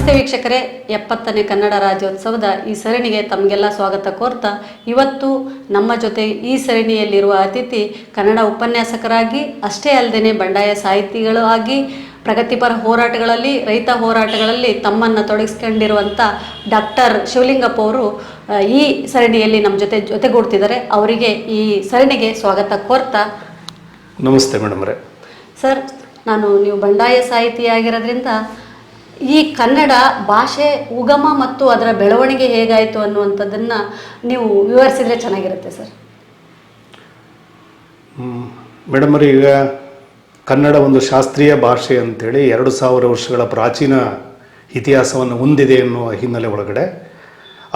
ನಮಸ್ತೆ ವೀಕ್ಷಕರೇ, 70ನೇ ಕನ್ನಡ ರಾಜ್ಯೋತ್ಸವದ ಈ ಸರಣಿಗೆ ತಮಗೆಲ್ಲ ಸ್ವಾಗತ ಕೋರ್ತಾ, ಇವತ್ತು ನಮ್ಮ ಜೊತೆ ಈ ಸರಣಿಯಲ್ಲಿರುವ ಅತಿಥಿ ಕನ್ನಡ ಉಪನ್ಯಾಸಕರಾಗಿ ಅಷ್ಟೇ ಅಲ್ಲದೆ ಬಂಡಾಯ ಸಾಹಿತಿಗಳು ಆಗಿ ಪ್ರಗತಿಪರ ಹೋರಾಟಗಳಲ್ಲಿ, ರೈತ ಹೋರಾಟಗಳಲ್ಲಿ ತಮ್ಮನ್ನು ತೊಡಗಿಸ್ಕೊಂಡಿರುವಂಥ ಡಾಕ್ಟರ್ ಶಿವಲಿಂಗಪ್ಪ ಅವರು ಈ ಸರಣಿಯಲ್ಲಿ ನಮ್ಮ ಜೊತೆಗೂಡ್ತಿದ್ದಾರೆ. ಅವರಿಗೆ ಈ ಸರಣಿಗೆ ಸ್ವಾಗತ ಕೋರ್ತಾ. ನಮಸ್ತೆ ಮೇಡಮ್ರೆ. ಸರ್, ನೀವು ಬಂಡಾಯ ಸಾಹಿತಿಯಾಗಿರೋದ್ರಿಂದ ಈ ಕನ್ನಡ ಭಾಷೆ ಉಗಮ ಮತ್ತು ಅದರ ಬೆಳವಣಿಗೆ ಹೇಗಾಯಿತು ಅನ್ನುವಂಥದ್ದನ್ನು ನೀವು ವಿವರಿಸಿದರೆ ಚೆನ್ನಾಗಿರುತ್ತೆ ಸರ್. ಮೇಡಮ್ ರೀ, ಈಗ ಕನ್ನಡ ಒಂದು ಶಾಸ್ತ್ರೀಯ ಭಾಷೆ ಅಂತೇಳಿ 2000 ವರ್ಷಗಳ ಪ್ರಾಚೀನ ಇತಿಹಾಸವನ್ನು ಹೊಂದಿದೆ ಎನ್ನುವ ಹಿನ್ನೆಲೆ ಒಳಗಡೆ,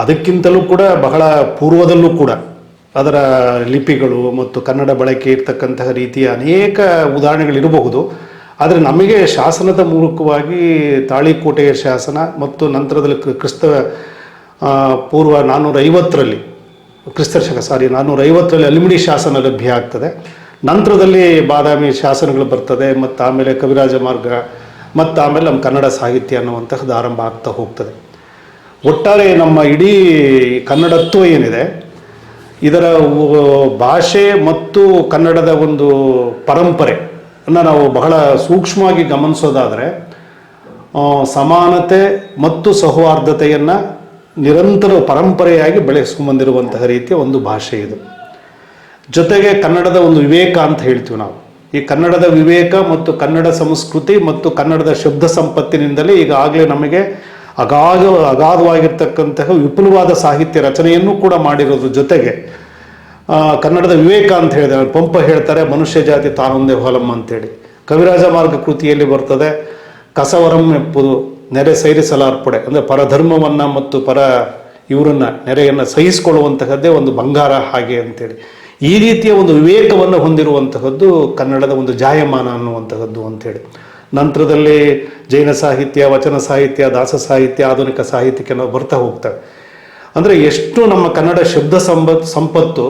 ಅದಕ್ಕಿಂತಲೂ ಕೂಡ ಬಹಳ ಪೂರ್ವದಲ್ಲೂ ಕೂಡ ಅದರ ಲಿಪಿಗಳು ಮತ್ತು ಕನ್ನಡ ಬಳಕೆ ಇರ್ತಕ್ಕಂತಹ ರೀತಿಯ ಅನೇಕ ಉದಾಹರಣೆಗಳಿರಬಹುದು. ಆದರೆ ನಮಗೆ ಶಾಸನದ ಮೂಲಕವಾಗಿ ತಾಳಿಕೋಟೆಯ ಶಾಸನ ಮತ್ತು ನಂತರದಲ್ಲಿ ಕ್ರಿಸ್ತ ಪೂರ್ವ 450ರಲ್ಲಿ ಕ್ರಿಸ್ತಶಕ 450ರಲ್ಲಿ ಅಲಿಮಿಡಿ ಶಾಸನ ಲಭ್ಯ ಆಗ್ತದೆ. ನಂತರದಲ್ಲಿ ಬಾದಾಮಿ ಶಾಸನಗಳು ಬರ್ತದೆ, ಮತ್ತು ಆಮೇಲೆ ಕವಿರಾಜ ಮಾರ್ಗ, ಮತ್ತು ಆಮೇಲೆ ನಮ್ಮ ಕನ್ನಡ ಸಾಹಿತ್ಯ ಅನ್ನುವಂತಹದ್ದು ಆರಂಭ ಆಗ್ತಾ ಹೋಗ್ತದೆ. ಒಟ್ಟಾರೆ ನಮ್ಮ ಇಡೀ ಕನ್ನಡತ್ವ ಏನಿದೆ, ಇದರ ಭಾಷೆ ಮತ್ತು ಕನ್ನಡದ ಒಂದು ಪರಂಪರೆ ನಾವು ಬಹಳ ಸೂಕ್ಷ್ಮವಾಗಿ ಗಮನಿಸೋದಾದರೆ, ಸಮಾನತೆ ಮತ್ತು ಸೌಹಾರ್ದತೆಯನ್ನು ನಿರಂತರ ಪರಂಪರೆಯಾಗಿ ಬೆಳೆಸ್ಕೊಂಡ್ಬಂದಿರುವಂತಹ ರೀತಿಯ ಒಂದು ಭಾಷೆ ಇದು. ಜೊತೆಗೆ ಕನ್ನಡದ ಒಂದು ವಿವೇಕ ಅಂತ ಹೇಳ್ತೀವಿ ನಾವು. ಈ ಕನ್ನಡದ ವಿವೇಕ ಮತ್ತು ಕನ್ನಡ ಸಂಸ್ಕೃತಿ ಮತ್ತು ಕನ್ನಡದ ಶಬ್ದ ಸಂಪತ್ತಿನಿಂದಲೇ ಈಗಾಗಲೇ ನಮಗೆ ಅಗಾಧವಾಗಿರ್ತಕ್ಕಂತಹ ವಿಪುಲವಾದ ಸಾಹಿತ್ಯ ರಚನೆಯನ್ನು ಕೂಡ ಮಾಡಿರೋದ್ರ ಜೊತೆಗೆ ಕನ್ನಡದ ವಿವೇಕ ಅಂತ ಹೇಳಿದೆ. ಪಂಪ ಹೇಳ್ತಾರೆ, ಮನುಷ್ಯ ಜಾತಿ ತಾನೊಂದೇ ಹೊಲಮ್ಮ ಅಂತೇಳಿ. ಕವಿರಾಜ ಮಾರ್ಗ ಕೃತಿಯಲ್ಲಿ ಬರ್ತದೆ, ಕಸವರಂ ಎಪ್ಪುದು ನೆರೆ ಸೈರಿಸಲಾರ್ಪಡೆ, ಅಂದರೆ ಪರಧರ್ಮವನ್ನು ಮತ್ತು ಇವರನ್ನು ನೆರೆಯನ್ನು ಸಹಿಸಿಕೊಳ್ಳುವಂತಹದ್ದೇ ಒಂದು ಬಂಗಾರ ಹಾಗೆ ಅಂತೇಳಿ. ಈ ರೀತಿಯ ಒಂದು ವಿವೇಕವನ್ನು ಹೊಂದಿರುವಂತಹದ್ದು ಕನ್ನಡದ ಒಂದು ಜಾಯಮಾನ ಅನ್ನುವಂತಹದ್ದು ಅಂತೇಳಿ. ನಂತರದಲ್ಲಿ ಜೈನ ಸಾಹಿತ್ಯ, ವಚನ ಸಾಹಿತ್ಯ, ದಾಸ ಸಾಹಿತ್ಯ, ಆಧುನಿಕ ಸಾಹಿತ್ಯಕ್ಕೆ ನಾವು ಬರ್ತಾ ಹೋಗ್ತವೆ. ಅಂದರೆ ಎಷ್ಟು ನಮ್ಮ ಕನ್ನಡ ಶಬ್ದ ಸಂಪತ್ತು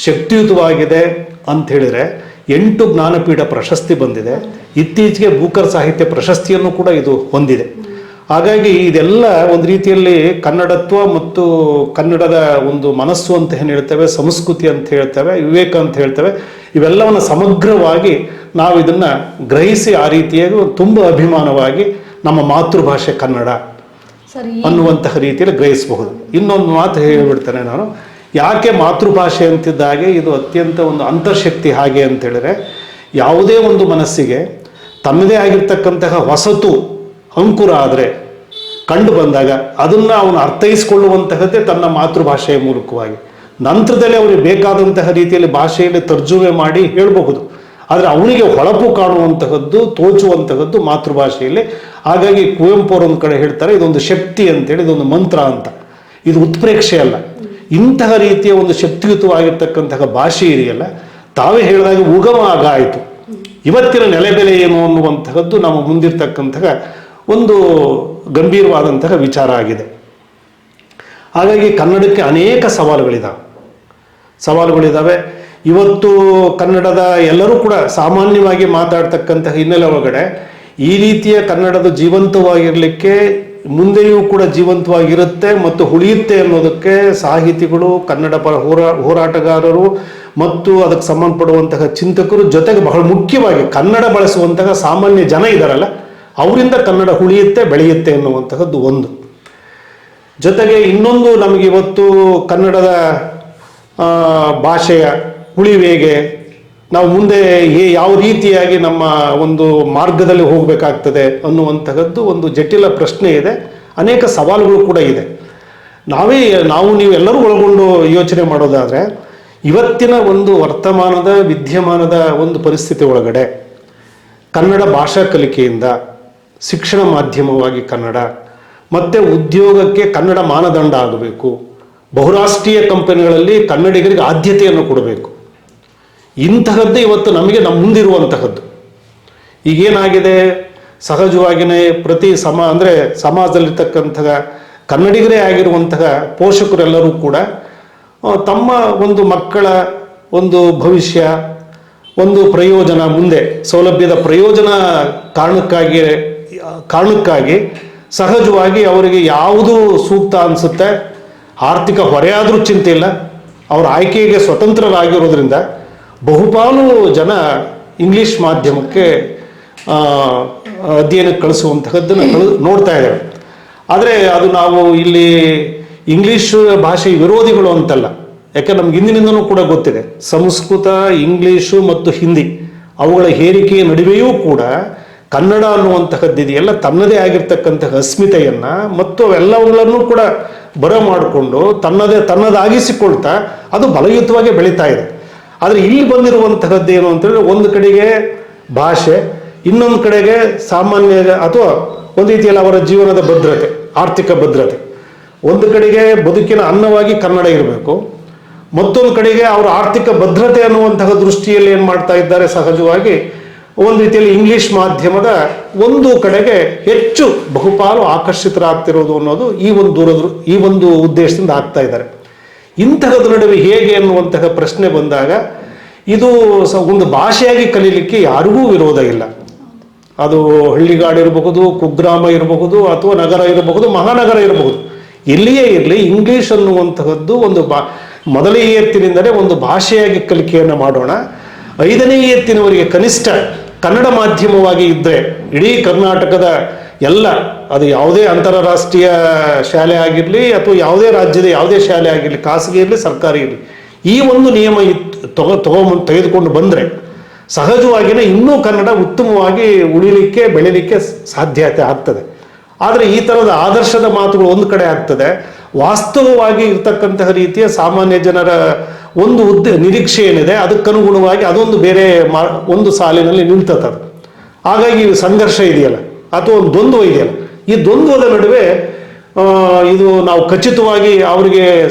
ಶಕ್ತಿಯುತವಾಗಿದೆ ಅಂತ ಹೇಳಿದರೆ 8 ಜ್ಞಾನಪೀಠ ಪ್ರಶಸ್ತಿ ಬಂದಿದೆ. ಇತ್ತೀಚೆಗೆ ಬೂಕರ್ ಸಾಹಿತ್ಯ ಪ್ರಶಸ್ತಿಯನ್ನು ಕೂಡ ಇದು ಹೊಂದಿದೆ. ಹಾಗಾಗಿ ಇದೆಲ್ಲ ಒಂದು ರೀತಿಯಲ್ಲಿ ಕನ್ನಡತ್ವ ಮತ್ತು ಕನ್ನಡದ ಒಂದು ಮನಸ್ಸು ಅಂತ ಏನು ಹೇಳ್ತೇವೆ, ಸಂಸ್ಕೃತಿ ಅಂತ ಹೇಳ್ತೇವೆ, ವಿವೇಕ ಅಂತ ಹೇಳ್ತೇವೆ, ಇವೆಲ್ಲವನ್ನು ಸಮಗ್ರವಾಗಿ ನಾವು ಇದನ್ನು ಗ್ರಹಿಸಿ ಆ ರೀತಿಯಾಗಿ ತುಂಬ ಅಭಿಮಾನವಾಗಿ ನಮ್ಮ ಮಾತೃಭಾಷೆ ಕನ್ನಡ ಅನ್ನುವಂತಹ ರೀತಿಯಲ್ಲಿ ಗ್ರಹಿಸಬಹುದು. ಇನ್ನೊಂದು ಮಾತು ಹೇಳಿಬಿಡ್ತೇನೆ ನಾನು, ಯಾಕೆ ಮಾತೃಭಾಷೆ ಅಂತಿದ್ದಾಗೆ ಇದು ಅತ್ಯಂತ ಒಂದು ಅಂತರ್ಶಕ್ತಿ ಹಾಗೆ ಅಂತ ಹೇಳಿದ್ರೆ, ಯಾವುದೇ ಒಂದು ಮನಸ್ಸಿಗೆ ತನ್ನದೇ ಆಗಿರ್ತಕ್ಕಂತಹ ಹೊಸತು ಅಂಕುರ ಆದರೆ ಕಂಡು ಬಂದಾಗ ಅದನ್ನು ಅವನು ಅರ್ಥೈಸಿಕೊಳ್ಳುವಂತಹದ್ದೇ ತನ್ನ ಮಾತೃಭಾಷೆಯ ಮೂಲಕವಾಗಿ. ನಂತರದಲ್ಲಿ ಅವರಿಗೆ ಬೇಕಾದಂತಹ ರೀತಿಯಲ್ಲಿ ಭಾಷೆಯಲ್ಲಿ ತರ್ಜುಮೆ ಮಾಡಿ ಹೇಳಬಹುದು. ಆದರೆ ಅವನಿಗೆ ಹೊಳಪು ಕಾಣುವಂತಹದ್ದು, ತೋಚುವಂತಹದ್ದು ಮಾತೃಭಾಷೆಯಲ್ಲಿ. ಹಾಗಾಗಿ ಕುವೆಂಪು ಅವರು ಒಂದು ಕಡೆ ಹೇಳ್ತಾರೆ, ಇದೊಂದು ಶಕ್ತಿ ಅಂತೇಳಿ, ಇದೊಂದು ಮಂತ್ರ ಅಂತ. ಇದು ಉತ್ಪ್ರೇಕ್ಷೆ ಅಲ್ಲ. ಇಂತಹ ರೀತಿಯ ಒಂದು ಶಕ್ತಿಯುತವಾಗಿರ್ತಕ್ಕಂತಹ ಭಾಷೆ ಇದೆಯಲ್ಲ, ತಾವೇ ಹೇಳಿದಾಗ ಉಗಮ ಆಗಾಯಿತು. ಇವತ್ತಿನ ನೆಲೆಬೆಲೆ ಏನು ಅನ್ನುವಂತಹದ್ದು ನಮ್ಮ ಮುಂದಿರ್ತಕ್ಕಂತಹ ಒಂದು ಗಂಭೀರವಾದಂತಹ ವಿಚಾರ ಆಗಿದೆ. ಹಾಗಾಗಿ ಕನ್ನಡಕ್ಕೆ ಅನೇಕ ಸವಾಲುಗಳಿದ್ದಾವೆ. ಇವತ್ತು ಕನ್ನಡದ ಎಲ್ಲರೂ ಕೂಡ ಸಾಮಾನ್ಯವಾಗಿ ಮಾತಾಡ್ತಕ್ಕಂತಹ ಹಿನ್ನೆಲೆ ಒಳಗಡೆ ಈ ರೀತಿಯ ಕನ್ನಡದ ಜೀವಂತವಾಗಿರಲಿಕ್ಕೆ, ಮುಂದೆಯೂ ಕೂಡ ಜೀವಂತವಾಗಿರುತ್ತೆ ಮತ್ತು ಉಳಿಯುತ್ತೆ ಅನ್ನೋದಕ್ಕೆ ಸಾಹಿತಿಗಳು, ಕನ್ನಡ ಪರ ಹೋರಾಟಗಾರರು ಮತ್ತು ಅದಕ್ಕೆ ಸಂಬಂಧಪಡುವಂತಹ ಚಿಂತಕರು, ಜೊತೆಗೆ ಬಹಳ ಮುಖ್ಯವಾಗಿ ಕನ್ನಡ ಬಳಸುವಂತಹ ಸಾಮಾನ್ಯ ಜನ ಇದ್ದಾರಲ್ಲ, ಅವರಿಂದ ಕನ್ನಡ ಉಳಿಯುತ್ತೆ, ಬೆಳೆಯುತ್ತೆ ಅನ್ನುವಂತಹದ್ದು ಒಂದು. ಜೊತೆಗೆ ಇನ್ನೊಂದು, ನಮಗೆ ಇವತ್ತು ಕನ್ನಡದ ಭಾಷೆಯ ಉಳಿವಿಗೆ ನಾವು ಮುಂದೆ ಯಾವ ರೀತಿಯಾಗಿ ನಮ್ಮ ಒಂದು ಮಾರ್ಗದಲ್ಲಿ ಹೋಗಬೇಕಾಗ್ತದೆ ಅನ್ನುವಂತಹದ್ದು ಒಂದು ಜಟಿಲ ಪ್ರಶ್ನೆ ಇದೆ. ಅನೇಕ ಸವಾಲುಗಳು ಕೂಡ ಇದೆ. ನೀವೆಲ್ಲರೂ ಒಳಗೊಂಡು ಯೋಚನೆ ಮಾಡೋದಾದರೆ, ಇವತ್ತಿನ ಒಂದು ವರ್ತಮಾನದ ವಿದ್ಯಮಾನದ ಒಂದು ಪರಿಸ್ಥಿತಿ ಒಳಗಡೆ ಕನ್ನಡ ಭಾಷಾ ಕಲಿಕೆಯಿಂದ ಶಿಕ್ಷಣ ಮಾಧ್ಯಮವಾಗಿ ಕನ್ನಡ, ಮತ್ತು ಉದ್ಯೋಗಕ್ಕೆ ಕನ್ನಡ ಮಾನದಂಡ ಆಗಬೇಕು, ಬಹುರಾಷ್ಟ್ರೀಯ ಕಂಪನಿಗಳಲ್ಲಿ ಕನ್ನಡಿಗರಿಗೆ ಆದ್ಯತೆಯನ್ನು ಕೊಡಬೇಕು, ಇಂತಹದ್ದೇ ಇವತ್ತು ನಮ್ಮ ಮುಂದಿರುವಂತಹದ್ದು. ಈಗೇನಾಗಿದೆ, ಸಹಜವಾಗಿಯೇ ಅಂದರೆ ಸಮಾಜದಲ್ಲಿರ್ತಕ್ಕಂತಹ ಕನ್ನಡಿಗರೇ ಆಗಿರುವಂತಹ ಪೋಷಕರೆಲ್ಲರೂ ಕೂಡ ತಮ್ಮ ಒಂದು ಮಕ್ಕಳ ಒಂದು ಭವಿಷ್ಯ, ಒಂದು ಪ್ರಯೋಜನ, ಮುಂದೆ ಸೌಲಭ್ಯದ ಪ್ರಯೋಜನ ಕಾರಣಕ್ಕಾಗಿ ಸಹಜವಾಗಿ ಅವರಿಗೆ ಯಾವುದು ಸೂಕ್ತ ಅನಿಸುತ್ತೆ, ಆರ್ಥಿಕ ಹೊರೆ ಆದರೂ ಚಿಂತೆ ಇಲ್ಲ, ಅವರ ಆಯ್ಕೆಗೆ ಸ್ವತಂತ್ರರಾಗಿರೋದ್ರಿಂದ ಬಹುಪಾಲು ಜನ ಇಂಗ್ಲೀಷ್ ಮಾಧ್ಯಮಕ್ಕೆ ಅಧ್ಯಯನಕ್ಕೆ ಕಳಿಸುವಂತಹದ್ದನ್ನು ನೋಡ್ತಾ ಇದ್ದೇವೆ. ಆದರೆ ಅದು ನಾವು ಇಲ್ಲಿ ಇಂಗ್ಲೀಷ್ ಭಾಷೆ ವಿರೋಧಿಗಳು ಅಂತಲ್ಲ, ಯಾಕೆ ನಮ್ಗೆ ಹಿಂದಿನಿಂದನೂ ಕೂಡ ಗೊತ್ತಿದೆ ಸಂಸ್ಕೃತ, ಇಂಗ್ಲೀಷು ಮತ್ತು ಹಿಂದಿ ಅವುಗಳ ಹೇರಿಕೆಯ ನಡುವೆಯೂ ಕೂಡ ಕನ್ನಡ ಅನ್ನುವಂತಹದ್ದಿದೆಯಲ್ಲ ತನ್ನದೇ ಆಗಿರ್ತಕ್ಕಂತಹ ಅಸ್ಮಿತೆಯನ್ನ ಮತ್ತು ಅವೆಲ್ಲವುಗಳನ್ನು ಕೂಡ ಬರಮಾಡಿಕೊಂಡು ತನ್ನದಾಗಿಸಿಕೊಳ್ತಾ ಅದು ಬಲಯುತವಾಗಿ ಬೆಳೀತಾ ಇದೆ. ಆದರೆ ಇಲ್ಲಿ ಬಂದಿರುವಂತಹದ್ದು ಏನು ಅಂತೇಳಿದ್ರೆ, ಒಂದು ಕಡೆಗೆ ಭಾಷೆ, ಇನ್ನೊಂದು ಕಡೆಗೆ ಸಾಮಾನ್ಯ ಅಥವಾ ಒಂದು ರೀತಿಯಲ್ಲಿ ಅವರ ಜೀವನದ ಭದ್ರತೆ, ಆರ್ಥಿಕ ಭದ್ರತೆ. ಒಂದು ಕಡೆಗೆ ಬದುಕಿನ ಅನ್ನವಾಗಿ ಕನ್ನಡ ಇರಬೇಕು, ಮತ್ತೊಂದು ಕಡೆಗೆ ಅವರ ಆರ್ಥಿಕ ಭದ್ರತೆ ಅನ್ನುವಂತಹ ದೃಷ್ಟಿಯಲ್ಲಿ ಏನು ಮಾಡ್ತಾ ಇದ್ದಾರೆ, ಸಹಜವಾಗಿ ಒಂದು ರೀತಿಯಲ್ಲಿ ಇಂಗ್ಲಿಷ್ ಮಾಧ್ಯಮದ ಒಂದು ಕಡೆಗೆ ಹೆಚ್ಚು ಬಹುಪಾಲು ಆಕರ್ಷಿತರಾಗ್ತಿರೋದು ಅನ್ನೋದು ಈ ಒಂದು ಉದ್ದೇಶದಿಂದ ಆಗ್ತಾ ಇದ್ದಾರೆ. ಇಂತಹದ ನಡುವೆ ಹೇಗೆ ಅನ್ನುವಂತಹ ಪ್ರಶ್ನೆ ಬಂದಾಗ ಇದು ಒಂದು ಭಾಷೆಯಾಗಿ ಕಲೀಲಿಕ್ಕೆ ಯಾರಿಗೂ ವಿರೋಧ ಇಲ್ಲ. ಅದು ಹಳ್ಳಿಗಾಡು ಇರಬಹುದು, ಕುಗ್ರಾಮ ಇರಬಹುದು, ಅಥವಾ ನಗರ ಇರಬಹುದು, ಮಹಾನಗರ ಇರಬಹುದು, ಎಲ್ಲಿಯೇ ಇರಲಿ ಇಂಗ್ಲಿಷ್ ಅನ್ನುವಂತಹದ್ದು ಒಂದು ಮೊದಲನೇ ಎತ್ತಿನಿಂದಲೇ ಒಂದು ಭಾಷೆಯಾಗಿ ಕಲಿಕೆಯನ್ನು ಮಾಡೋಣ. 5ನೇ ಎತ್ತಿನವರಿಗೆ ಕನಿಷ್ಠ ಕನ್ನಡ ಮಾಧ್ಯಮವಾಗಿ ಇದ್ದರೆ ಇಡೀ ಕರ್ನಾಟಕದ ಎಲ್ಲ, ಅದು ಯಾವುದೇ ಅಂತಾರಾಷ್ಟ್ರೀಯ ಶಾಲೆ ಆಗಿರಲಿ ಅಥವಾ ಯಾವುದೇ ರಾಜ್ಯದ ಯಾವುದೇ ಶಾಲೆ ಆಗಿರಲಿ, ಖಾಸಗಿ ಇರಲಿ ಸರ್ಕಾರಿ ಇರಲಿ, ಈ ಒಂದು ನಿಯಮ ತೆಗೆದುಕೊಂಡು ಬಂದರೆ ಸಹಜವಾಗಿಯೇ ಇನ್ನೂ ಕನ್ನಡ ಉತ್ತಮವಾಗಿ ಉಳಿಲಿಕ್ಕೆ ಬೆಳಿಲಿಕ್ಕೆ ಸಾಧ್ಯತೆ ಆಗ್ತದೆ. ಆದರೆ ಈ ಥರದ ಆದರ್ಶದ ಮಾತುಗಳು ಒಂದು ಕಡೆ ಆಗ್ತದೆ, ವಾಸ್ತವವಾಗಿ ಇರ್ತಕ್ಕಂತಹ ರೀತಿಯ ಸಾಮಾನ್ಯ ಜನರ ಒಂದು ನಿರೀಕ್ಷೆ ಏನಿದೆ ಅದಕ್ಕನುಗುಣವಾಗಿ ಅದೊಂದು ಬೇರೆ ಒಂದು ಸಾಲಿನಲ್ಲಿ ನಿಲ್ತದೆ. ಹಾಗಾಗಿ ಸಂಘರ್ಷ ಇದೆಯಲ್ಲ ಅಥವಾ ಒಂದು ದ್ವಂದ್ವ ಇದೆಯಲ್ಲ, ಈ ದ್ವಂದ್ವದ ನಡುವೆ ಇದು ನಾವು ಖಚಿತವಾಗಿ ಅವರಿಗೆ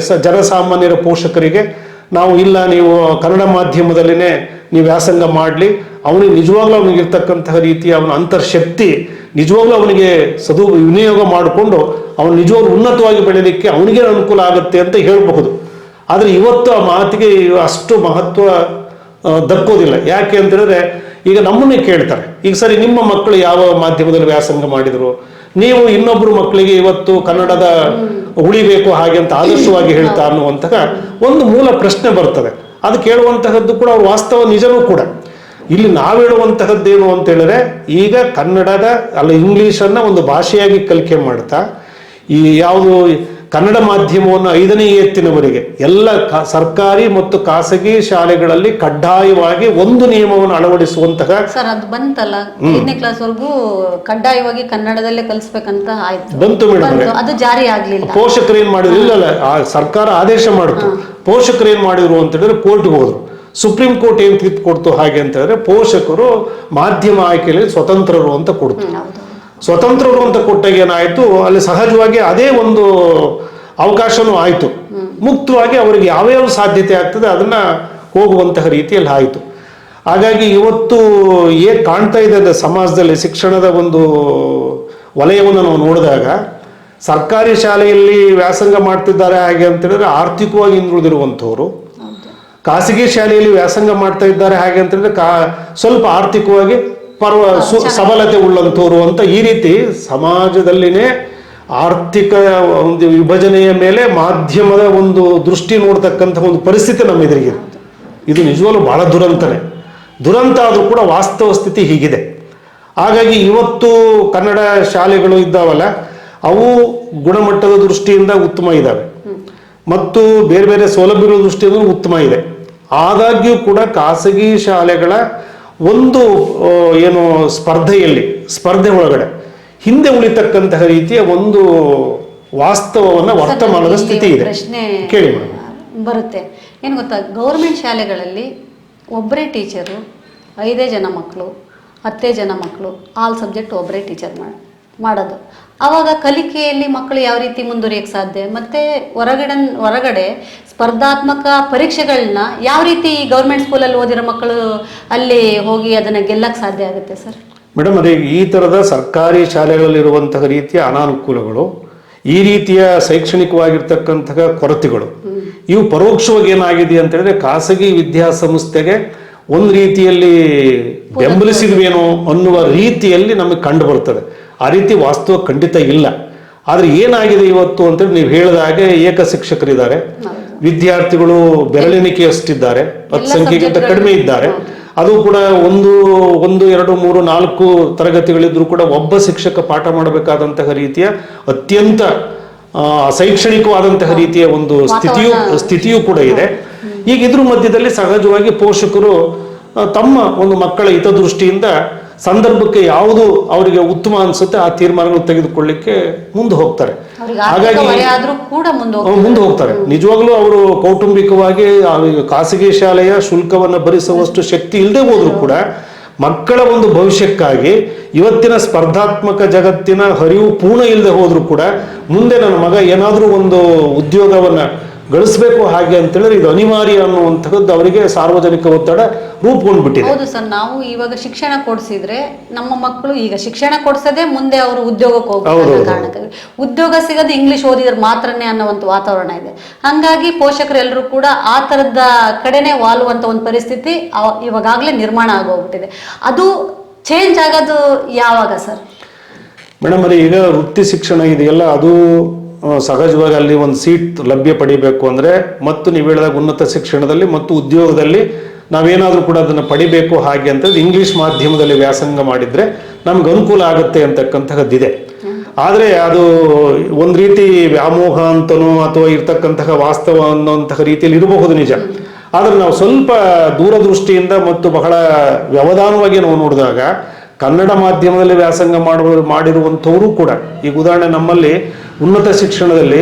ಜನಸಾಮಾನ್ಯರ ಪೋಷಕರಿಗೆ ನಾವು ಇಲ್ಲ, ನೀವು ಕನ್ನಡ ಮಾಧ್ಯಮದಲ್ಲಿನೇ ನೀವು ವ್ಯಾಸಂಗ ಮಾಡಲಿ, ಅವನಿಗೆ ನಿಜವಾಗ್ಲೂ ಅವನಿಗಿರ್ತಕ್ಕಂತಹ ರೀತಿಯ ಅವನ ಅಂತರ್ಶಕ್ತಿ ನಿಜವಾಗ್ಲೂ ಅವನಿಗೆ ವಿನಿಯೋಗ ಮಾಡಿಕೊಂಡು ಅವನು ನಿಜವಾಗ್ಲೂ ಉನ್ನತವಾಗಿ ಬೆಳೀಲಿಕ್ಕೆ ಅವನಿಗೆ ಅನುಕೂಲ ಆಗುತ್ತೆ ಅಂತ ಹೇಳಬಹುದು. ಆದರೆ ಇವತ್ತು ಆ ಮಾತಿಗೆ ಅಷ್ಟು ಮಹತ್ವ ದಕ್ಕೋದಿಲ್ಲ. ಯಾಕೆ ಅಂತ ಹೇಳಿದ್ರೆ, ಈಗ ನಮ್ಮನ್ನೇ ಕೇಳ್ತಾರೆ, ಈಗ ಸರಿ ನಿಮ್ಮ ಮಕ್ಕಳು ಯಾವ ಮಾಧ್ಯಮದಲ್ಲಿ ವ್ಯಾಸಂಗ ಮಾಡಿದ್ರು, ನೀವು ಇನ್ನೊಬ್ರು ಮಕ್ಕಳಿಗೆ ಇವತ್ತು ಕನ್ನಡದ ಉಳಿಬೇಕು ಹಾಗೆ ಅಂತ ಆದರ್ಶವಾಗಿ ಹೇಳ್ತಾ ಅನ್ನುವಂತಹ ಒಂದು ಮೂಲ ಪ್ರಶ್ನೆ ಬರ್ತದೆ. ಅದು ಕೇಳುವಂತಹದ್ದು ಕೂಡ ಅವ್ರ ವಾಸ್ತವ ನಿಜನೂ ಕೂಡ. ಇಲ್ಲಿ ನಾವು ಹೇಳುವಂತಹದ್ದೇನು ಅಂತ ಹೇಳಿದ್ರೆ, ಈಗ ಕನ್ನಡದ ಇಂಗ್ಲಿಷನ್ನ ಒಂದು ಭಾಷೆಯಾಗಿ ಕಲಿಕೆ ಮಾಡ್ತಾ ಈ ಯಾವುದು ಕನ್ನಡ ಮಾಧ್ಯಮವನ್ನು 5ನೇ ಎತ್ತಿನವರೆಗೆ ಎಲ್ಲ ಸರ್ಕಾರಿ ಮತ್ತು ಖಾಸಗಿ ಶಾಲೆಗಳಲ್ಲಿ ಕಡ್ಡಾಯವಾಗಿ ಒಂದು ನಿಯಮವನ್ನು ಅಳವಡಿಸುವಂತಹ ಸರ್, ಅದು ಬಂತಲ್ಲ 5ನೇ ಕ್ಲಾಸ್ ವರೆಗೂ ಕಡ್ಡಾಯವಾಗಿ ಕನ್ನಡದಲ್ಲೇ ಕಲಿಸ್ಬೇಕಂತ ಆಯ್ತು, ಬಂತು ಮೇಡಮ್. ಅದು ಜಾರಿ ಆಗ್ಲಿಲ್ಲ. ಪೋಷಕರು ಏನ್ ಮಾಡಿದ್ರು, ಇಲ್ಲ ಸರ್ಕಾರ ಆದೇಶ ಮಾಡಿತು, ಪೋಷಕರು ಏನ್ ಮಾಡಿದ್ರು ಅಂತ ಹೇಳಿದ್ರೆ ಕೋರ್ಟ್ಗೆ ಹೋದ್ರು. ಸುಪ್ರೀಂ ಕೋರ್ಟ್ ಏನ್ ತೀರ್ಪು ಕೊಡ್ತು ಹಾಗೆ ಅಂತ ಹೇಳಿದ್ರೆ, ಪೋಷಕರು ಮಾಧ್ಯಮ ಆಯ್ಕೆಯಲ್ಲಿ ಸ್ವತಂತ್ರರು ಅಂತ ಕೊಡ್ತು. ಸ್ವತಂತ್ರರು ಅಂತ ಕೊಟ್ಟಾಗ ಏನಾಯ್ತು, ಅಲ್ಲಿ ಸಹಜವಾಗಿ ಅದೇ ಒಂದು ಅವಕಾಶನೂ ಆಯ್ತು, ಮುಕ್ತವಾಗಿ ಅವರಿಗೆ ಯಾವ್ಯಾವ ಸಾಧ್ಯತೆ ಆಗ್ತದೆ ಅದನ್ನ ಹೋಗುವಂತಹ ರೀತಿಯಲ್ಲಿ ಆಯ್ತು. ಹಾಗಾಗಿ ಇವತ್ತು ಏನ್ ಕಾಣ್ತಾ ಇದೆ ಅಂದ್ರೆ ಸಮಾಜದಲ್ಲಿ ಶಿಕ್ಷಣದ ಒಂದು ವಲಯವನ್ನು ನಾವು ನೋಡಿದಾಗ, ಸರ್ಕಾರಿ ಶಾಲೆಯಲ್ಲಿ ವ್ಯಾಸಂಗ ಮಾಡ್ತಿದ್ದಾರೆ ಹಾಗೆ ಅಂತ ಹೇಳಿದ್ರೆ ಆರ್ಥಿಕವಾಗಿ ಹಿಂದುಳಿದಿರುವಂಥವ್ರು, ಖಾಸಗಿ ಶಾಲೆಯಲ್ಲಿ ವ್ಯಾಸಂಗ ಮಾಡ್ತಾ ಇದ್ದಾರೆ ಹಾಗೆ ಅಂತ ಹೇಳಿದ್ರೆ ಸ್ವಲ್ಪ ಆರ್ಥಿಕವಾಗಿ ಸಬಲತೆ ಉಳ್ಳಂಥವ್ರು ಅಂತ ಈ ರೀತಿ ಸಮಾಜದಲ್ಲಿನೇ ಆರ್ಥಿಕ ಒಂದು ವಿಭಜನೆಯ ಮೇಲೆ ಮಾಧ್ಯಮದ ಒಂದು ದೃಷ್ಟಿ ನೋಡ್ತಕ್ಕಂಥ ಒಂದು ಪರಿಸ್ಥಿತಿ ನಮ್ಮ ಎದುರಿಗೆ. ಇದು ನಿಜವಾಗ್ಲೂ ಬಹಳ ದುರಂತ ಆದರೂ ಕೂಡ ವಾಸ್ತವ ಸ್ಥಿತಿ ಹೀಗಿದೆ. ಹಾಗಾಗಿ ಇವತ್ತು ಕನ್ನಡ ಶಾಲೆಗಳು ಇದ್ದಾವಲ್ಲ, ಅವು ಗುಣಮಟ್ಟದ ದೃಷ್ಟಿಯಿಂದ ಉತ್ತಮ ಇದ್ದಾವೆ ಮತ್ತು ಬೇರೆ ಬೇರೆ ಸೌಲಭ್ಯಗಳ ದೃಷ್ಟಿಯಿಂದ ಉತ್ತಮ ಇದೆ. ಆದಾಗ್ಯೂ ಕೂಡ ಖಾಸಗಿ ಶಾಲೆಗಳ ಒಂದು ಏನು ಸ್ಪರ್ಧೆ ಒಳಗಡೆ ಹಿಂದೆ ಉಳಿತಕ್ಕಂತಹ ರೀತಿಯ ಒಂದು ವಾಸ್ತವವನ್ನ ವರ್ತಮಾನದ ಸ್ಥಿತಿ ಇದೆ. ಪ್ರಶ್ನೆ ಕೇಳಿ ಬರುತ್ತೆ, ಏನು ಗೊತ್ತಾ, ಗೌರ್ಮೆಂಟ್ ಶಾಲೆಗಳಲ್ಲಿ ಒಬ್ಬರೇ ಟೀಚರು 5 ಜನ ಮಕ್ಕಳು 10 ಜನ ಮಕ್ಕಳು ಆಲ್ ಸಬ್ಜೆಕ್ಟ್ ಒಬ್ಬರೇ ಟೀಚರ್ ಮಾಡೋದು. ಆವಾಗ ಕಲಿಕೆಯಲ್ಲಿ ಮಕ್ಕಳು ಯಾವ ರೀತಿ ಮುಂದುವರಿಯಕ್ಕೆ ಸಾಧ್ಯ? ಮತ್ತೆ ಹೊರಗಡೆ ಸ್ಪರ್ಧಾತ್ಮಕ ಪರೀಕ್ಷೆಗಳನ್ನ ಯಾವ ರೀತಿ ಗೌರ್ಮೆಂಟ್ ಸ್ಕೂಲಲ್ಲಿ ಓದಿರೋ ಮಕ್ಕಳು ಅಲ್ಲಿ ಹೋಗಿ ಅದನ್ನ ಗೆಲ್ಲಕ್ಕೆ ಸಾಧ್ಯ ಆಗುತ್ತೆ ಸರ್? ಮೇಡಮ್, ಅದೇ ಈ ಥರದ ಸರ್ಕಾರಿ ಶಾಲೆಗಳಲ್ಲಿರುವಂತಹ ರೀತಿಯ ಅನಾನುಕೂಲಗಳು, ಈ ರೀತಿಯ ಶೈಕ್ಷಣಿಕವಾಗಿರ್ತಕ್ಕಂತಹ ಕೊರತೆಗಳು, ಇವು ಪರೋಕ್ಷವಾಗಿ ಏನಾಗಿದೆ ಅಂತ ಹೇಳಿದ್ರೆ ಖಾಸಗಿ ವಿದ್ಯಾಸಂಸ್ಥೆಗೆ ಒಂದು ರೀತಿಯಲ್ಲಿ ಬೆಂಬಲಿಸಿದ್ವೇನೋ ಅನ್ನುವ ರೀತಿಯಲ್ಲಿ ನಮಗೆ ಕಂಡು ಬರ್ತದೆ. ಆ ರೀತಿ ವಾಸ್ತವ ಖಂಡಿತ ಇಲ್ಲ. ಆದರೆ ಏನಾಗಿದೆ ಇವತ್ತು ಅಂತೇಳಿ ನೀವು ಹೇಳಿದ ಹಾಗೆ ಏಕ ಶಿಕ್ಷಕರಿದ್ದಾರೆ, ವಿದ್ಯಾರ್ಥಿಗಳು ಬೆರಳೆಣಿಕೆಯಷ್ಟಿದ್ದಾರೆ, 10 ಸಂಖ್ಯೆಗಿಂತ ಕಡಿಮೆ ಇದ್ದಾರೆ. ಅದು ಕೂಡ ಒಂದು 2 3 4 ತರಗತಿಗಳಿದ್ರೂ ಕೂಡ ಒಬ್ಬ ಶಿಕ್ಷಕ ಪಾಠ ಮಾಡಬೇಕಾದಂತಹ ರೀತಿಯ ಅತ್ಯಂತ ಶೈಕ್ಷಣಿಕವಾದಂತಹ ರೀತಿಯ ಒಂದು ಸ್ಥಿತಿಯೂ ಕೂಡ ಇದೆ. ಈಗ ಇದ್ರ ಮಧ್ಯದಲ್ಲಿ ಸಹಜವಾಗಿ ಪೋಷಕರು ತಮ್ಮ ಒಂದು ಮಕ್ಕಳ ಹಿತದೃಷ್ಟಿಯಿಂದ ಸಂದರ್ಭಕ್ಕೆ ಯಾವುದು ಅವರಿಗೆ ಉತ್ತಮ ಅನ್ಸುತ್ತೆ ಆ ತೀರ್ಮಾನಗಳು ತೆಗೆದುಕೊಳ್ಳಿಕ್ಕೆ ಮುಂದೆ ಹೋಗ್ತಾರೆ. ಹಾಗಾಗಿ ಮುಂದೆ ಹೋಗ್ತಾರೆ. ನಿಜವಾಗ್ಲೂ ಅವರು ಕೌಟುಂಬಿಕವಾಗಿ ಖಾಸಗಿ ಶಾಲೆಯ ಶುಲ್ಕವನ್ನು ಭರಿಸುವಷ್ಟು ಶಕ್ತಿ ಇಲ್ಲದೆ ಹೋದ್ರು ಕೂಡ ಮಕ್ಕಳ ಒಂದು ಭವಿಷ್ಯಕ್ಕಾಗಿ ಇವತ್ತಿನ ಸ್ಪರ್ಧಾತ್ಮಕ ಜಗತ್ತಿನ ಹರಿವು ಪೂರ್ಣ ಇಲ್ಲದೆ ಹೋದ್ರು ಕೂಡ ಮುಂದೆ ನನ್ನ ಮಗ ಏನಾದರೂ ಒಂದು ಉದ್ಯೋಗವನ್ನ ಗಳಿಸಬೇಕು ಹಾಗೆ ಅಂತ ಹೇಳಿದ್ರೆ ಇದು ಅನಿವಾರ್ಯ ಅನ್ನುವಂಥದ್ದು ಅವರಿಗೆ ಸಾರ್ವಜನಿಕ ಒತ್ತಡ ರೂಪುಗೊಂಡ್ಬಿಟ್ಟಿದೆ. ಹೌದು ಸರ್, ನಾವು ಇವಾಗ ಶಿಕ್ಷಣ ಕೊಡಿಸಿದ್ರೆ ನಮ್ಮ ಮಕ್ಕಳು ಈಗ ಶಿಕ್ಷಣ ಕೊಡಿಸದೆ ಮುಂದೆ ಅವರು ಉದ್ಯೋಗಕ್ಕೆ ಹೋಗ್ತಾರೆ ಕಾರಣಕ್ಕಾಗಿ ಉದ್ಯೋಗ ಸಿಗದೆ ಇಂಗ್ಲಿಷ್ ಓದಿದ್ರೆ ಮಾತ್ರನೇ ಅನ್ನೋ ಒಂದು ವಾತಾವರಣ ಇದೆ. ಹಂಗಾಗಿ ಪೋಷಕರೆಲ್ಲರೂ ಕೂಡ ಆ ತರದ ಕಡೆನೆ ವಾಲುವಂತ ಒಂದು ಪರಿಸ್ಥಿತಿ ಇವಾಗಲೇ ನಿರ್ಮಾಣ ಆಗೋಗ್ಬಿಟ್ಟಿದೆ. ಅದು ಚೇಂಜ್ ಆಗೋದು ಯಾವಾಗ ಸರ್? ಮೇಡಮ್ ಅವ್ರೆ, ಈಗ ವೃತ್ತಿ ಶಿಕ್ಷಣ ಇದೆಯಲ್ಲ ಅದು ಸಹಜವಾಗಿ ಅಲ್ಲಿ ಒಂದು ಸೀಟ್ ಲಭ್ಯ ಪಡಿಬೇಕು ಅಂದ್ರೆ ಮತ್ತು ನೀವು ಹೇಳಿದಾಗ ಉನ್ನತ ಶಿಕ್ಷಣದಲ್ಲಿ ಮತ್ತು ಉದ್ಯೋಗದಲ್ಲಿ ನಾವೇನಾದ್ರೂ ಕೂಡ ಅದನ್ನು ಪಡಿಬೇಕು ಹಾಗೆ ಅಂತ ಇಂಗ್ಲಿಷ್ ಮಾಧ್ಯಮದಲ್ಲಿ ವ್ಯಾಸಂಗ ಮಾಡಿದ್ರೆ ನಮ್ಗೆ ಅನುಕೂಲ ಆಗುತ್ತೆ ಅಂತಕ್ಕಂತಹದ್ದಿದೆ. ಆದರೆ ಅದು ಒಂದು ರೀತಿ ವ್ಯಾಮೋಹ ಅಂತನೋ ಅಥವಾ ಇರ್ತಕ್ಕಂತಹ ವಾಸ್ತವ ಅನ್ನೋಂತಹ ರೀತಿಯಲ್ಲಿ ಇರಬಹುದು ನಿಜ. ಆದ್ರೆ ನಾವು ಸ್ವಲ್ಪ ದೂರದೃಷ್ಟಿಯಿಂದ ಮತ್ತು ಬಹಳ ವ್ಯವಧಾನವಾಗಿ ನಾವು ನೋಡಿದಾಗ ಕನ್ನಡ ಮಾಧ್ಯಮದಲ್ಲಿ ವ್ಯಾಸಂಗ ಮಾಡಿರುವಂಥವರು ಕೂಡ ಈಗ ಉದಾಹರಣೆ ನಮ್ಮಲ್ಲಿ ಉನ್ನತ ಶಿಕ್ಷಣದಲ್ಲಿ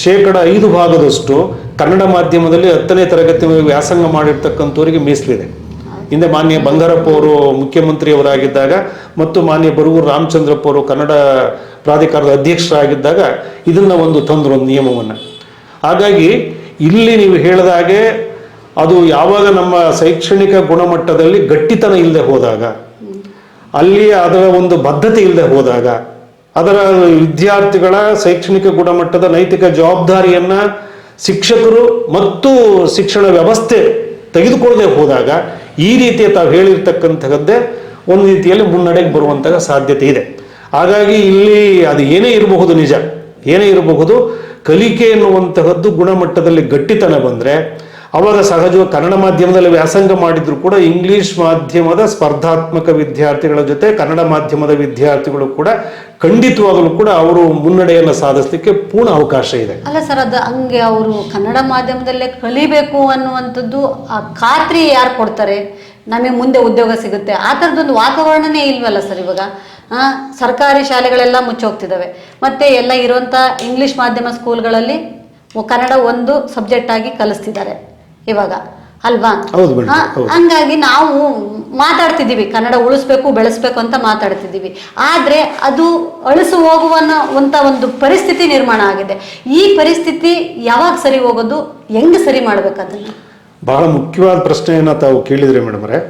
5% ಕನ್ನಡ ಮಾಧ್ಯಮದಲ್ಲಿ 10ನೇ ತರಗತಿ ವ್ಯಾಸಂಗ ಮಾಡಿರ್ತಕ್ಕಂಥವರಿಗೆ ಮೀಸಲಿದೆ. ಹಿಂದೆ ಮಾನ್ಯ ಬಂಗಾರಪ್ಪ ಅವರು ಮುಖ್ಯಮಂತ್ರಿಯವರಾಗಿದ್ದಾಗ ಮತ್ತು ಮಾನ್ಯ ಬರಗೂರು ರಾಮಚಂದ್ರಪ್ಪ ಅವರು ಕನ್ನಡ ಪ್ರಾಧಿಕಾರದ ಅಧ್ಯಕ್ಷರಾಗಿದ್ದಾಗ ಇದನ್ನ ಒಂದು ತಂದ್ರು ಒಂದು ನಿಯಮವನ್ನು. ಹಾಗಾಗಿ ಇಲ್ಲಿ ನೀವು ಹೇಳಿದಾಗೆ ಅದು ಯಾವಾಗ ನಮ್ಮ ಶೈಕ್ಷಣಿಕ ಗುಣಮಟ್ಟದಲ್ಲಿ ಗಟ್ಟಿತನ ಇಲ್ಲದೆ ಹೋದಾಗ, ಅಲ್ಲಿ ಅದರ ಒಂದು ಬದ್ಧತೆ ಇಲ್ಲದೆ ಹೋದಾಗ, ಅದರ ವಿದ್ಯಾರ್ಥಿಗಳ ಶೈಕ್ಷಣಿಕ ಗುಣಮಟ್ಟದ ನೈತಿಕ ಜವಾಬ್ದಾರಿಯನ್ನ ಶಿಕ್ಷಕರು ಮತ್ತು ಶಿಕ್ಷಣ ವ್ಯವಸ್ಥೆ ತೆಗೆದುಕೊಳ್ಳದೆ ಹೋದಾಗ ಈ ರೀತಿಯ ತಾವು ಹೇಳಿರ್ತಕ್ಕಂಥದ್ದೇ ಒಂದು ರೀತಿಯಲ್ಲಿ ಮುನ್ನಡೆಗೆ ಬರುವಂತಹ ಸಾಧ್ಯತೆ ಇದೆ. ಹಾಗಾಗಿ ಇಲ್ಲಿ ಅದು ಏನೇ ಇರಬಹುದು, ನಿಜ ಏನೇ ಇರಬಹುದು, ಕಲಿಕೆ ಎನ್ನುವಂತಹದ್ದು ಗುಣಮಟ್ಟದಲ್ಲಿ ಗಟ್ಟಿತನ ಬಂದ್ರೆ ಅವಾಗ ಸಹಜವಾಗಿ ಕನ್ನಡ ಮಾಧ್ಯಮದಲ್ಲಿ ವ್ಯಾಸಂಗ ಮಾಡಿದ್ರು ಕೂಡ ಇಂಗ್ಲಿಷ್ ಮಾಧ್ಯಮದ ಸ್ಪರ್ಧಾತ್ಮಕ ವಿದ್ಯಾರ್ಥಿಗಳ ಜೊತೆ ಕನ್ನಡ ಮಾಧ್ಯಮದ ವಿದ್ಯಾರ್ಥಿಗಳು ಕೂಡ ಖಂಡಿತವಾಗಲೂ ಕೂಡ ಅವರು ಮುನ್ನಡೆಯನ್ನು ಸಾಧಿಸಲಿಕ್ಕೆ ಪೂರ್ಣ ಅವಕಾಶ ಇದೆ. ಅಲ್ಲ ಸರ್, ಅದು ಹಂಗೆ ಅವರು ಕನ್ನಡ ಮಾಧ್ಯಮದಲ್ಲೇ ಕಲಿಬೇಕು ಅನ್ನುವಂಥದ್ದು ಆ ಖಾತ್ರಿ ಯಾರು ಕೊಡ್ತಾರೆ ನಮಗೆ ಮುಂದೆ ಉದ್ಯೋಗ ಸಿಗುತ್ತೆ? ಆ ಥರದೊಂದು ವಾತಾವರಣನೇ ಇಲ್ವಲ್ಲ ಸರ್ ಇವಾಗ. ಸರ್ಕಾರಿ ಶಾಲೆಗಳೆಲ್ಲ ಮುಚ್ಚೋಗ್ತಿದ್ದಾವೆ, ಮತ್ತೆ ಎಲ್ಲ ಇರುವಂಥ ಇಂಗ್ಲಿಷ್ ಮಾಧ್ಯಮ ಸ್ಕೂಲ್ಗಳಲ್ಲಿ ಕನ್ನಡ ಒಂದು ಸಬ್ಜೆಕ್ಟ್ ಆಗಿ ಕಲಿಸ್ತಿದ್ದಾರೆ ಇವಾಗ ಅಲ್ವಾ? ಹಂಗಾಗಿ ನಾವು ಮಾತಾಡ್ತಿದ್ದೀವಿ ಕನ್ನಡ ಉಳಿಸ್ಬೇಕು ಬೆಳೆಸ್ಬೇಕು ಅಂತ ಮಾತಾಡ್ತಿದ್ದೀವಿ. ಆದ್ರೆ ಅದು ಅಳಿಸು ಹೋಗುವಂತ ಒಂದು ಪರಿಸ್ಥಿತಿ ನಿರ್ಮಾಣ ಆಗಿದೆ. ಈ ಪರಿಸ್ಥಿತಿ ಯಾವಾಗ ಸರಿ ಹೋಗೋದು, ಹೆಂಗ್ ಸರಿ ಮಾಡ್ಬೇಕು ಅದನ್ನ? ಬಹಳ ಮುಖ್ಯವಾದ ಪ್ರಶ್ನೆಯನ್ನ ತಾವು ಕೇಳಿದ್ರಿ ಮೇಡಮ್ ಅವರೇ.